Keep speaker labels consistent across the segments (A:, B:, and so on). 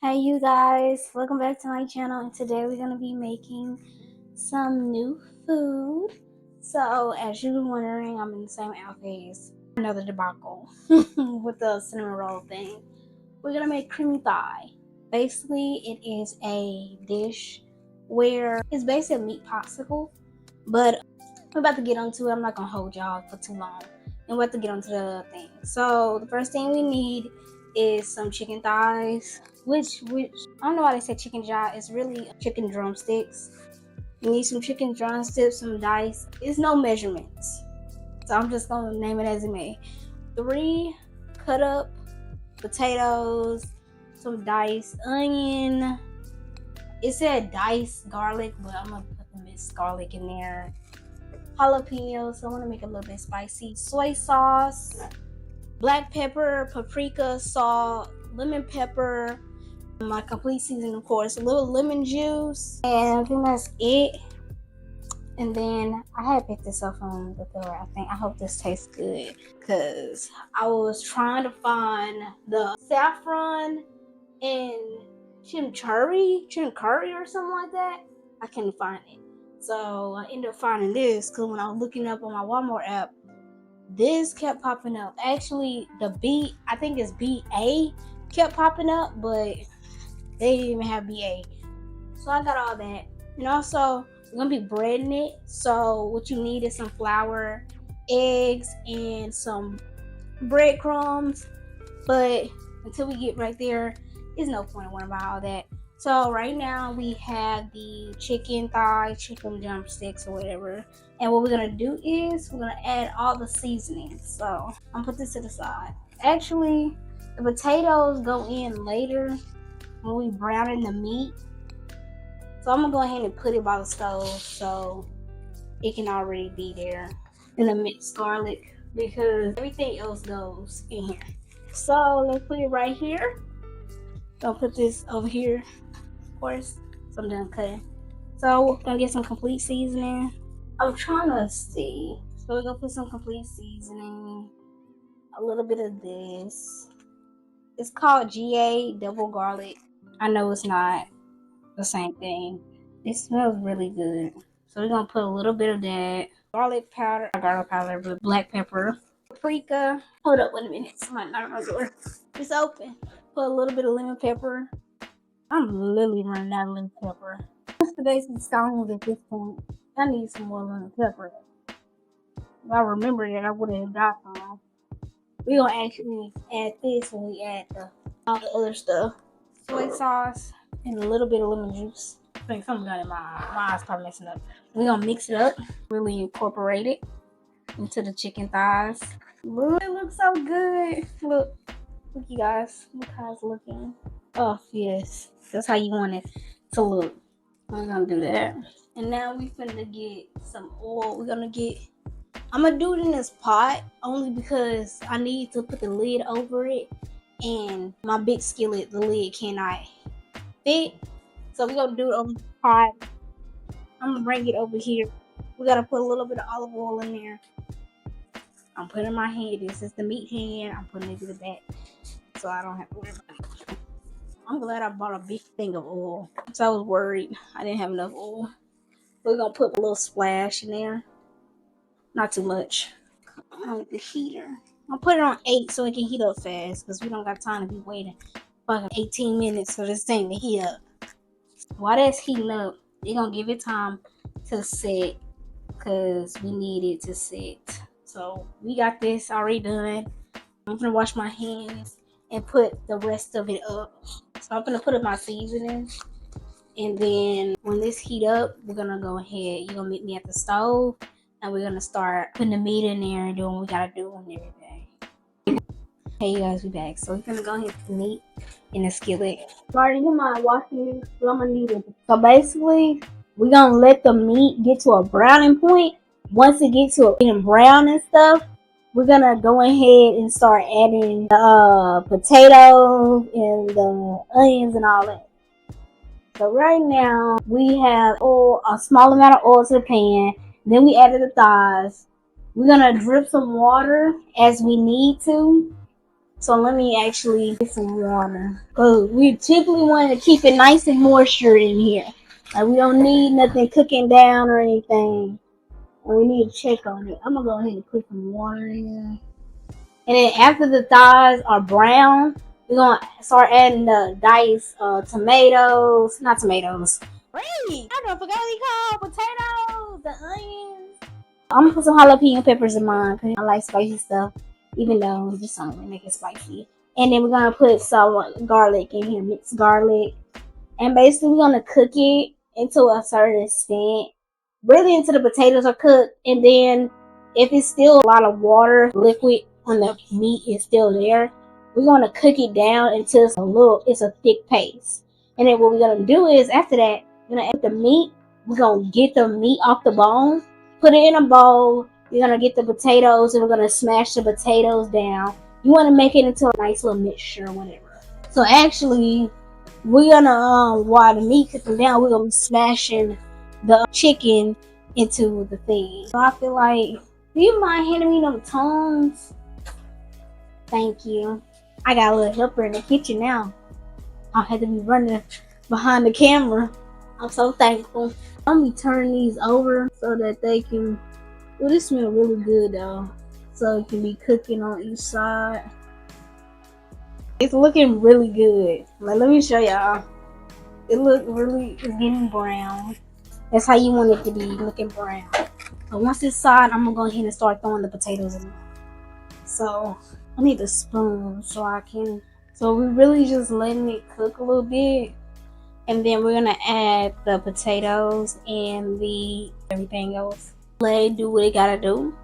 A: Hey you guys, welcome back to my channel, and today we're going to be making some new food. So as you're wondering, I'm in the same outfit as another debacle with the cinnamon roll thing. We're going to make creamy thigh. Basically it is a dish where it's basically a meat popsicle, but we're about to get onto it. I'm not going to hold y'all for too long, and we're about to get onto the thing. So the first thing we need is some chicken thighs, which I don't know why they say chicken jaw. It's really chicken drumsticks. You need some chicken drumsticks, some dice. It's no measurements, so I'm just gonna name it as it may. 3 cut up potatoes, some diced onion. It said diced garlic, but I'm gonna put the minced garlic in there. Jalapenos, so I want to make it a little bit spicy. Soy sauce, black pepper, paprika, salt, lemon pepper, my complete seasoning, of course, a little lemon juice, and I think that's it. And then I had picked this up from the Tarra. I hope this tastes good, because I was trying to find the saffron and chimichurri or something like that. I couldn't find it. So I ended up finding this because when I was looking up on my Walmart app, this kept popping up. Actually, I think it's BA kept popping up, but they didn't even have BA. So I got all that. And also, we're going to be breading it. So what you need is some flour, eggs, and some breadcrumbs. But until we get right there, there's no point in worrying about all that. So right now we have the chicken thigh, chicken drumsticks, or whatever. And what we're gonna do is we're gonna add all the seasonings. So I'm gonna put this to the side. Actually, the potatoes go in later when we browning the meat. So I'm gonna go ahead and put it by the stove so it can already be there. And the mixed garlic, because everything else goes in here. So let's put it right here. Don't put this over here, of course. So I'm done cutting. So we're gonna get some complete seasoning. I'm trying to see. So we're gonna put some complete seasoning. A little bit of this. It's called GA double garlic. I know it's not the same thing. It smells really good. So we're gonna put a little bit of that. Garlic powder, not garlic powder, but black pepper. Paprika. Hold up, wait a minute. Somebody knocked on my door. It's open. Put a little bit of lemon pepper. I'm literally running out of lemon pepper. The basic stones at this point. I need some more lemon pepper. If I remember that, I would have got some. We're gonna actually add this when we add all the other stuff. Soy sauce and a little bit of lemon juice. I think something got in my eyes probably messing up. We're gonna mix it up, really incorporate it into the chicken thighs. Ooh, it looks so good. Look you guys. Look how it's looking. Oh yes, that's how you want it to look. We're gonna do that. And now we finna get some oil. I'm gonna do it in this pot only because I need to put the lid over it, and my big skillet, the lid cannot fit. So we're gonna do it on the pot. I'm gonna bring it over here. We gotta put a little bit of olive oil in there. I'm putting my hand. This is the meat hand. I'm putting it to the back so I don't have to worry about it. I'm glad I bought a big thing of oil, so I was worried I didn't have enough oil. We're gonna put a little splash in there, not too much. On the heater, I'll put it on 8 so it can heat up fast, because we don't got time to be waiting fucking 18 minutes for this thing to heat up. While that's heating up, they're gonna give it time to sit, because we need it to sit. So we got this already done. I'm gonna wash my hands and put the rest of it up. So I'm gonna put in my seasoning, and then when this heat up, we're gonna go ahead. You're gonna meet me at the stove, and we're gonna start putting the meat in there and doing what we gotta do and everything. Hey you guys, we back. So we're gonna go ahead and put the meat in the skillet. Starting in my washing, so I'm gonna need it. So basically, we're gonna let the meat get to a browning point. Once it gets to getting brown and stuff, we're gonna go ahead and start adding the potatoes and the onions and all that. So right now we have a small amount of oil to the pan. Then we added the thighs. We're gonna drip some water as we need to. So let me actually get some water. Cause we typically want to keep it nice and moisture in here. Like we don't need nothing cooking down or anything. And we need to check on it. I'm gonna go ahead and put some water in. And then after the thighs are brown, we're gonna start adding the diced tomatoes. Not tomatoes. Wait, I don't forget what they call potatoes. The onions. I'm gonna put some jalapeno peppers in mine because I like spicy stuff, even though it's just something to make it spicy. And then we're gonna put some garlic in here, mixed garlic, and basically we're gonna cook it into a certain extent, really until the potatoes are cooked. And then if it's still a lot of water, liquid on the meat is still there, we're gonna cook it down until it's a thick paste. And then what we're gonna do is after that, we're gonna add the meat. We're gonna get the meat off the bone, put it in a bowl. We're gonna get the potatoes and we're gonna smash the potatoes down. You wanna make it into a nice little mixture or whatever. So actually, we're gonna while the meat cooking down, we're gonna be smashing the chicken into the thing. So I feel like, do you mind handing me them tongs? Thank you. I got a little helper in the kitchen now. I had to be running behind the camera. I'm so thankful. Let me turn these over so that they can. Well, this smells really good though. So it can be cooking on each side. It's looking really good. Like, let me show y'all. It look really, it's getting brown. That's how you want it to be, looking brown. But once it's side, I'm gonna go ahead and start throwing the potatoes in. So I need a spoon so I can. So we're really just letting it cook a little bit, and then we're gonna add the potatoes and the everything else. Let it do what it gotta do.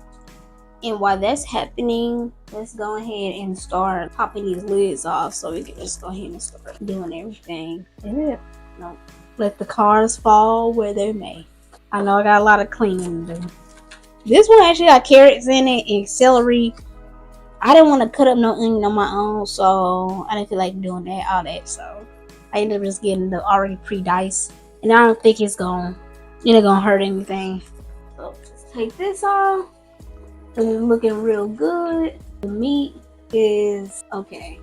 A: And while that's happening, let's go ahead and start popping these lids off so we can just go ahead and start doing everything. Yeah. No. Let the cars fall where they may. I know I got a lot of cleaning to do. This one actually got carrots in it and celery. I didn't want to cut up no onion on my own, so I didn't feel like doing all that. So I ended up just getting the already pre-diced. And I don't think it's gonna hurt anything. So just take this off. And it's looking real good. The meat is okay.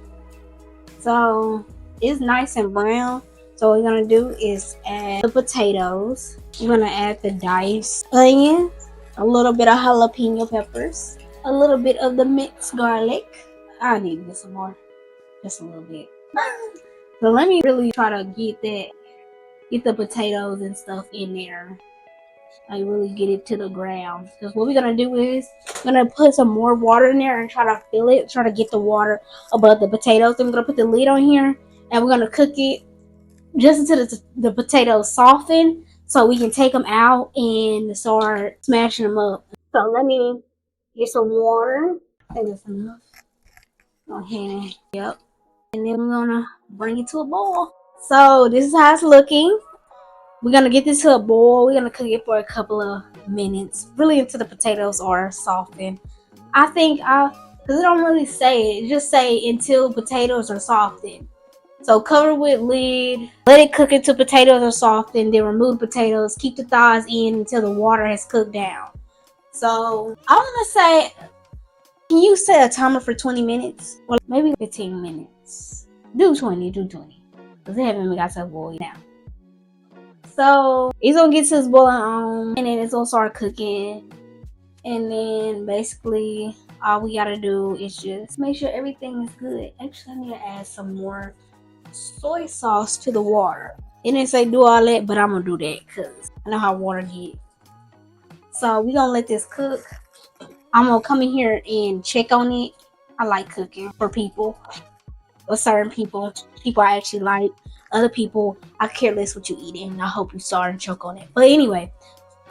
A: So it's nice and brown. So what we're gonna do is add the potatoes. We're gonna add the diced onions, a little bit of jalapeno peppers, a little bit of the mixed garlic. I need to get some more, just a little bit. So let me really try to get the potatoes and stuff in there. Like really get it to the ground. Because what we're gonna do is we're gonna put some more water in there and try to fill it, try to get the water above the potatoes. Then we're gonna put the lid on here and we're gonna cook it just until the potatoes soften, so we can take them out and start smashing them up. So let me get some water. I think that's enough. Go ahead. Yep. And then we're gonna bring it to a boil. So this is how it's looking. We're gonna get this to a boil. We're gonna cook it for a couple of minutes, really until the potatoes are softened. I think because it don't really say it, just say until potatoes are softened. So cover with lid, let it cook until potatoes are softened, then remove the potatoes, keep the thighs in until the water has cooked down. So I'm gonna say, can you set a timer for 20 minutes? Or maybe 15 minutes. Do 20, because they haven't even got to boil now. So it's gonna get to this boiling on, and then it's gonna start cooking. And then basically all we gotta do is just make sure everything is good. Actually, I need to add some more soy sauce to the water. It didn't say do all that, but I'm gonna do that because I know how water get. So we gonna let this cook. I'm gonna come in here and check on it. I like cooking for people, or certain people I actually like. Other people, I care less what you eating, and I hope you start and choke on it. But anyway,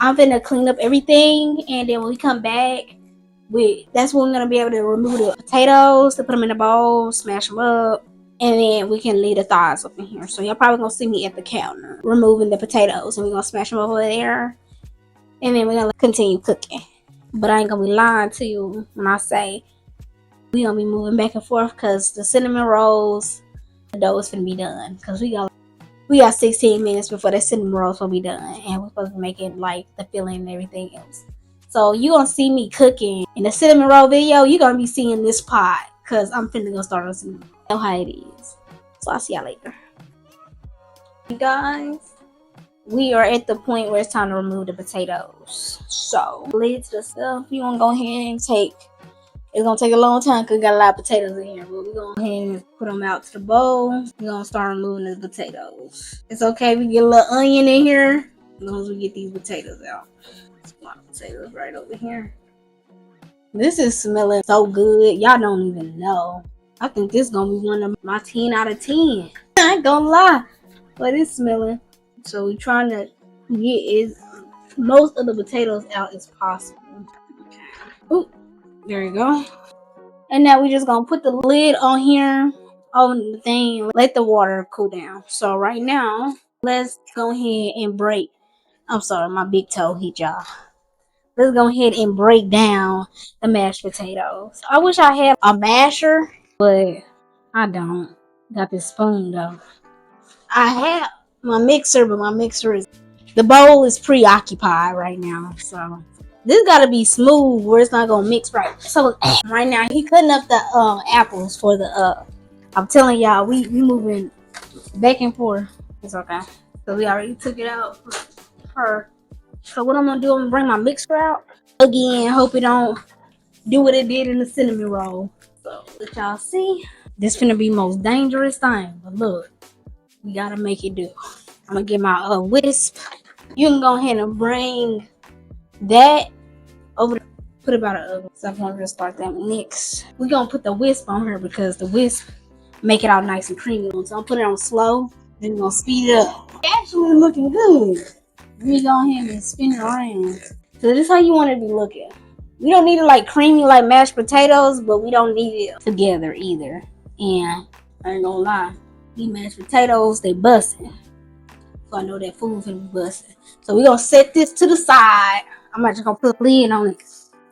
A: I'm gonna clean up everything, and then when we come back, that's when we're gonna be able to remove the potatoes, to put them in a bowl, smash them up, and then we can leave the thighs up in here. So y'all probably gonna see me at the counter removing the potatoes, and we're gonna smash them over there, and then we're gonna continue cooking. But I ain't gonna be lying to you when I say we gonna be moving back and forth because the cinnamon rolls, the dough is finna be done. Because we got 16 minutes before the cinnamon rolls will be done, and we're supposed to be making like the filling and everything else. So you gonna see me cooking in the cinnamon roll video. You're gonna be seeing this pot because I'm finna go start on some. Know how it is. So I'll see y'all later. You guys, we are at the point where it's time to remove the potatoes. So lid to the stuff. You want to go ahead and take. It's gonna take a long time because we got a lot of potatoes in here. But we're gonna go ahead and put them out to the bowl. We're gonna start removing the potatoes. It's okay if we get a little onion in here as long as we get these potatoes out. There's a lot of potatoes right over here. This is smelling so good. Y'all don't even know. I think this is gonna be one of my 10 out of 10. I ain't gonna lie. But it's smelling. So we're trying to get most of the potatoes out as possible. Ooh, there you go. And now we just gonna put the lid on here on the thing, let the water cool down. So right now, let's go ahead and break. I'm sorry, my big toe hit y'all. Let's go ahead and break down the mashed potatoes. I wish I had a masher, but I don't. Got this spoon though. I have my mixer, but my mixer is, the bowl is preoccupied right now. So this gotta be smooth where it's not gonna mix right. So right now he cutting up the apples for the I'm telling y'all, we moving back and forth. It's okay. So we already took it out for. So what I'm gonna do, I'm gonna bring my mixer out again. Hope it don't do what it did in the cinnamon roll. So let y'all see. This finna be most dangerous thing. But look, we gotta make it do. I'm gonna get my whisk. You can go ahead and bring that over the, put it by the oven. So I'm gonna just start that next. We're gonna put the whisk on here because the whisk make it all nice and creamy. So I'll put it on slow, then we're gonna speed it up. Actually looking good. We go ahead and spin it around. So this is how you want it to be looking. We don't need it like creamy like mashed potatoes, but we don't need it together either. And I ain't gonna lie, these mashed potatoes, they busting. So I know that food's gonna be busting. So we're gonna set this to the side. I'm not just gonna put a lid on it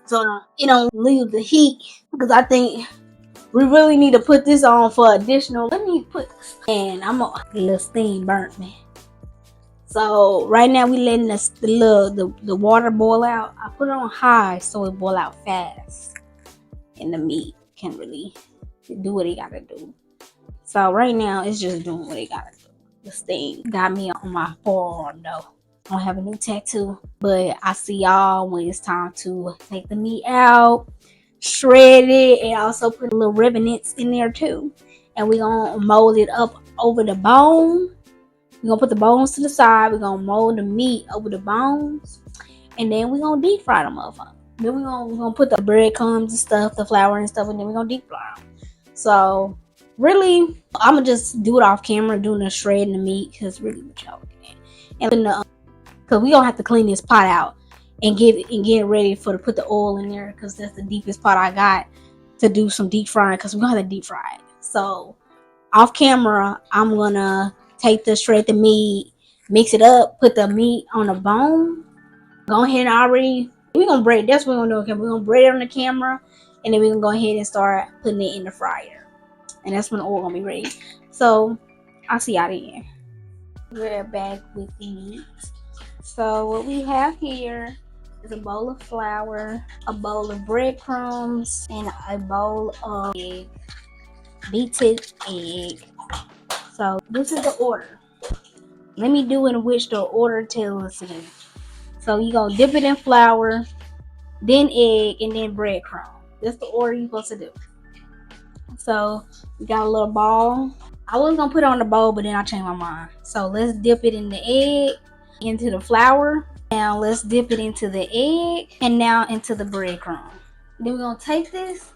A: so it don't leave the heat. Because I think we really need to put this on for additional. Let me put this. And I'm gonna get a little steam burnt, man. So right now we letting the water boil out. I put it on high so it boil out fast, and the meat can really do what it gotta do. So right now it's just doing what it gotta do. The steam got me on my forearm though. I don't have a new tattoo, but I see y'all when it's time to take the meat out, shred it, and also put little remnants in there too. And we're gonna mold it up over the bone. We're gonna put the bones to the side. We're gonna mold the meat over the bones. And then we're gonna deep fry them motherfuckers. Then we're gonna put the breadcrumbs and stuff, the flour and stuff, and then we're gonna deep fry them. So really, I'm gonna just do it off camera, doing the shredding the meat, because really what y'all looking at. And because we gonna have to clean this pot out and get it ready for to put the oil in there, because that's the deepest pot I got to do some deep frying, because we're gonna have to deep fry it. So off camera, I'm gonna take shred the meat, mix it up, put the meat on the bone. Go ahead and we're gonna braid. That's what we're gonna do. Okay, we're gonna braid it on the camera, and then we're gonna go ahead and start putting it in the fryer. And that's when the oil gonna be ready. So I'll see y'all then. We're back with the meat. So what we have here is a bowl of flour, a bowl of breadcrumbs, and a bowl of egg, beaten egg. So this is the order. Let me do in which the order tells us to do. So you gonna dip it in flour, then egg, and then breadcrumb. That's the order you're supposed to do. So we got a little ball. I was gonna put it on the bowl, but then I changed my mind. So let's dip it in the egg, into the flour. Now let's dip it into the egg, and now into the breadcrumb. Then we're gonna take this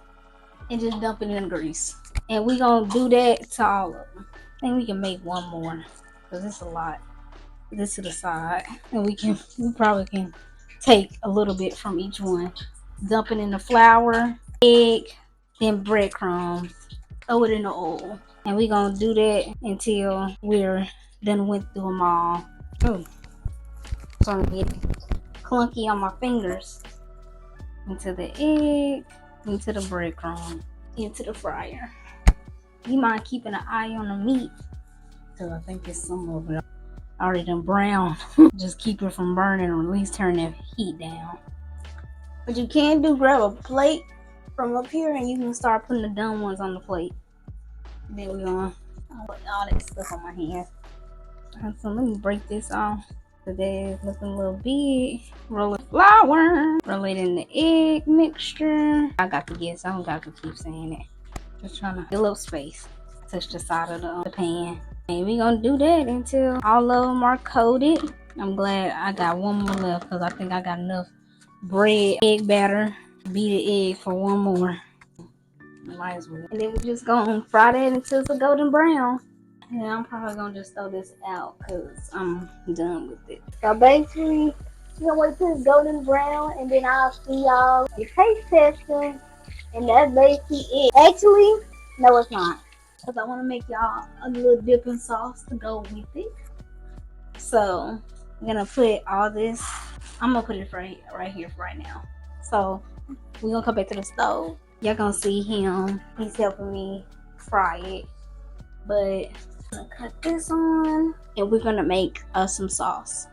A: and just dump it in the grease. And we're gonna do that to all of them. I think we can make one more, because it's a lot. Put this to the side, and we probably can take a little bit from each one. Dump it in the flour, egg, then breadcrumbs. Throw it in the oil. And we're gonna do that until we're done went through them all. Oh, it's gonna get clunky on my fingers. Into the egg, into the breadcrumb, into the fryer. You mind keeping an eye on the meat, because I think it's some of it already done brown. Just keep it from burning, or at least turn that heat down. But you can grab a plate from up here, and you can start putting the done ones on the plate. Then we're gonna put all that stuff on my hands. So let me break this off. Today is looking a little big. Roll the flour. Roll it in the egg mixture. I got to guess. I don't got to keep saying it. Just trying to fill up space. Touch the side of the pan. And we gonna do that until all of them are coated. I'm glad I got one more left because I think I got enough bread, egg batter, beat the egg for one more. Might as well. And then we just gonna fry that until it's a golden brown. And I'm probably gonna just throw this out because I'm done with it. So basically, we're gonna wait till it's golden brown, and then I'll see y'all the taste testing, and that's basically it. Actually, no, it's not, because I want to make y'all a little dipping sauce to go with it. So I'm gonna put all this. I'm gonna put it right here for right now. So we're gonna come back to the stove. Y'all gonna see him. He's helping me fry it, but I'm gonna cut this on, and we're gonna make us some sauce.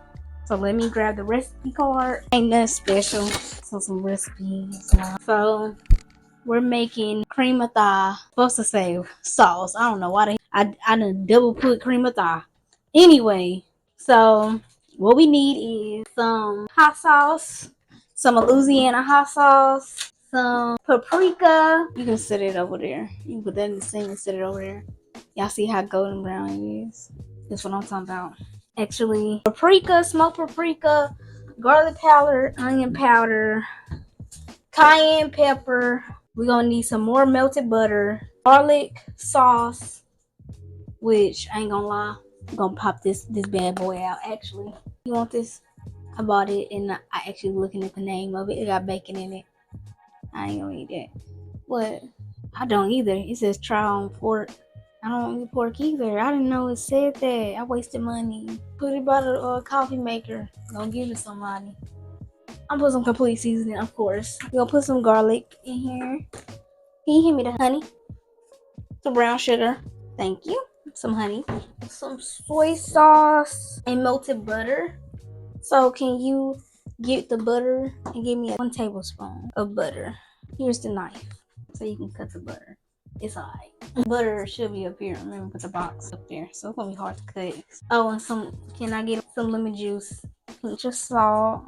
A: So let me grab the recipe card. Ain't nothing special. So some recipes. So we're making cream of thigh. Supposed to say sauce. I don't know why I done double put cream of thigh. Anyway, so what we need is some hot sauce, some Louisiana hot sauce, some paprika. You can set it over there. You can put that in the sink and set it over there. Y'all see how golden brown it is? That's what I'm talking about. Actually, paprika, smoked paprika, garlic powder, onion powder, cayenne pepper. We're gonna need some more melted butter, garlic sauce, which I ain't gonna lie, I'm gonna pop this bad boy out. Actually, you want this? I bought it and I actually looking at the name of it. It got bacon in it. I ain't gonna eat that. What? I don't either. It says try on pork. I don't eat pork either. I didn't know it said that. I wasted money. Put it by the coffee maker. Gonna give it to somebody. I'm put some complete seasoning, of course. We're gonna put some garlic in here. Can you hear me? The honey? Some brown sugar. Thank you. Some honey. Some soy sauce and melted butter. So can you get the butter and give me 1 tablespoon of butter? Here's the knife so you can cut the butter. It's alright. Butter should be up here. Remember, put the box up there, so it's gonna be hard to cut. Oh, and can I get some lemon juice? Pinch of salt.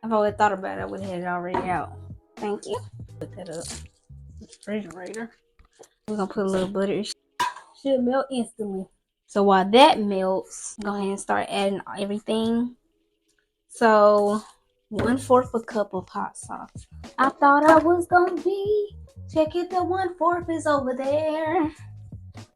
A: If I would have thought about it, I would have had it already out. Thank you. Put that up. Refrigerator. We're gonna put a little butter. It should melt instantly. So while that melts, go ahead and start adding everything. So 1/4 a cup of hot sauce. I thought I was gonna be. Check it, the 1/4 is over there.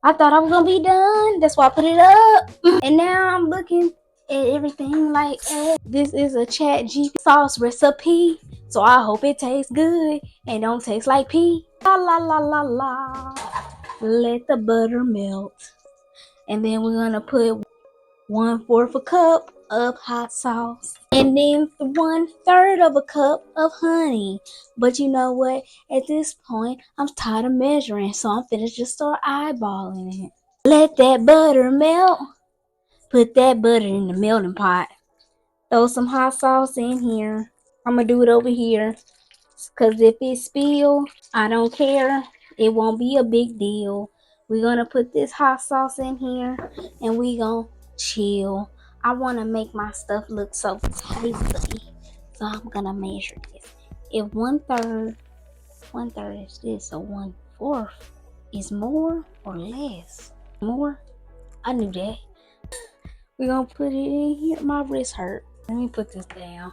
A: I thought I was gonna be done. That's why I put it up. And now I'm looking at everything like, this is a ChatGPT sauce recipe. So I hope it tastes good and don't taste like pee. La la la la la. Let the butter melt. And then we're gonna put 1/4 a cup of hot sauce, and then 1/3 of a cup of honey. But you know what? At this point, I'm tired of measuring, so I'm finna just start eyeballing it. Let that butter melt. Put that butter in the melting pot. Throw some hot sauce in here. I'm gonna do it over here, cause if it spills, I don't care. It won't be a big deal. We're gonna put this hot sauce in here, and we gonna chill. I want to make my stuff look so tasty, so I'm gonna measure this. If 1/3 is this, so 1/4 is more or less? More? I knew that. We're gonna put it in here. My wrist hurt. Let me put this down.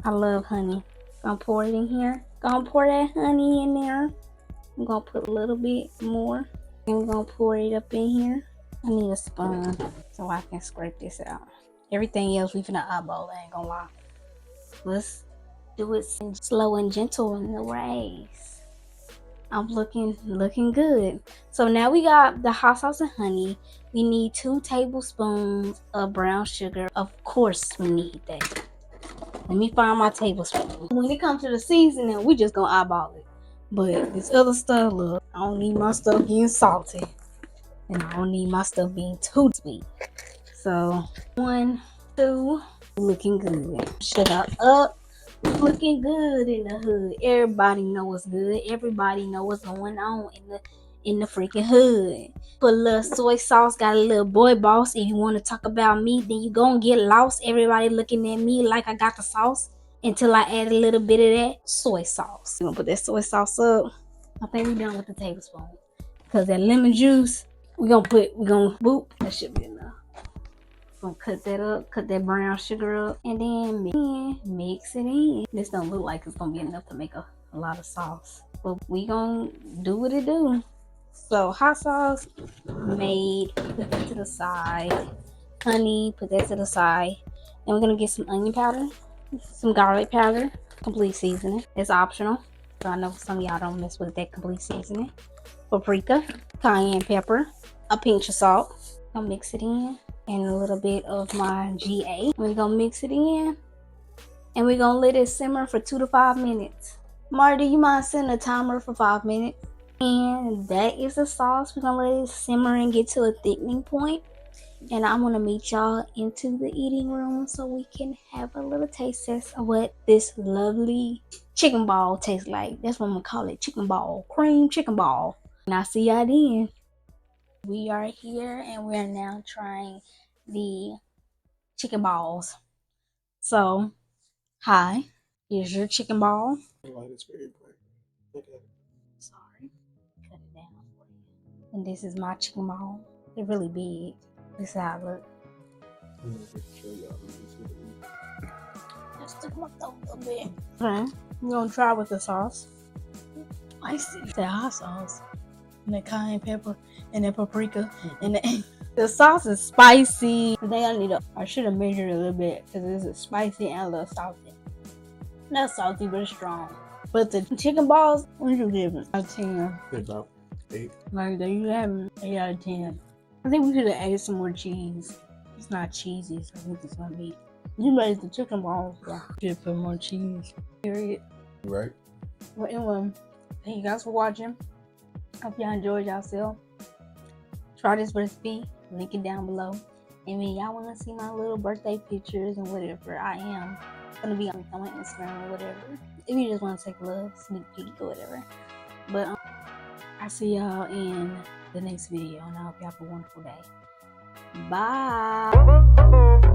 A: I love honey. Gonna pour it in here. Gonna pour that honey in there. I'm gonna put a little bit more, and we're gonna pour it up in here. I need a spoon so I can scrape this out. Everything else we finna eyeball, I ain't gonna lie. Let's do it slow and gentle in the race. I'm looking good. So now we got the hot sauce and honey. We need 2 tablespoons of brown sugar. Of course we need that. Let me find my tablespoon. When it comes to the seasoning, we just gonna eyeball it. But this other stuff, look, I don't need my stuff getting salty. And I don't need my stuff being too sweet. So 1, 2, looking good. Sugar up. Looking good in the hood. Everybody know what's good. Everybody know what's going on in the freaking hood. Put a little soy sauce, got a little boy boss. If you want to talk about me, then you gonna get lost. Everybody looking at me like I got the sauce until I add a little bit of that soy sauce. You gonna put that soy sauce up. I think we done with the tablespoon. Cause that lemon juice, we gonna boop. That should be enough. Gonna cut that up, cut that brown sugar up, and then mix it in. This don't look like it's gonna be enough to make a lot of sauce, but we gonna do what it do. So hot sauce made, put that to the side. Honey, put that to the side. Then we're gonna get some onion powder, some garlic powder, complete seasoning. It's optional, so I know some of y'all don't mess with that complete seasoning. Paprika, cayenne pepper, a pinch of salt. I'll mix it in, and a little bit of my GA. We're gonna mix it in, and we're gonna let it simmer for 2 to 5 minutes. Marty, do you mind setting a timer for 5 minutes? And that is the sauce. We're gonna let it simmer and get to a thickening point. And I'm gonna meet y'all into the eating room so we can have a little taste test of what this lovely chicken ball tastes like. That's what I'm gonna call it, chicken ball, cream chicken ball. And I'll see y'all then. We are here and we're now trying the chicken balls. So, hi, here's your chicken ball. Sorry, cut it down for you. And this is my chicken ball. They're really big. This is how I look. Just stick my thumb a little bit. Okay, we're gonna try with the sauce. Spicy. The hot sauce. And the cayenne pepper and the paprika and the sauce is spicy. I think I should have measured it a little bit because it's spicy and a little salty. Not salty, but it's strong. But the chicken balls, what did you give it? Out of 10.
B: About 8.
A: Like, there you have it. 8 out of 10. I think we should have added some more cheese. It's not cheesy, so I think it's gonna be. You made the chicken balls. Yeah. Should put more cheese. Period.
B: Right.
A: Well, anyway, thank you guys for watching. Hope y'all enjoyed yourself. Try this recipe, link it down below. And when y'all want to see my little birthday pictures and whatever, I am gonna be on my Instagram or whatever. If you just want to take a little sneak peek or whatever. But I'll see y'all in the next video, and I hope y'all have a wonderful day. Bye.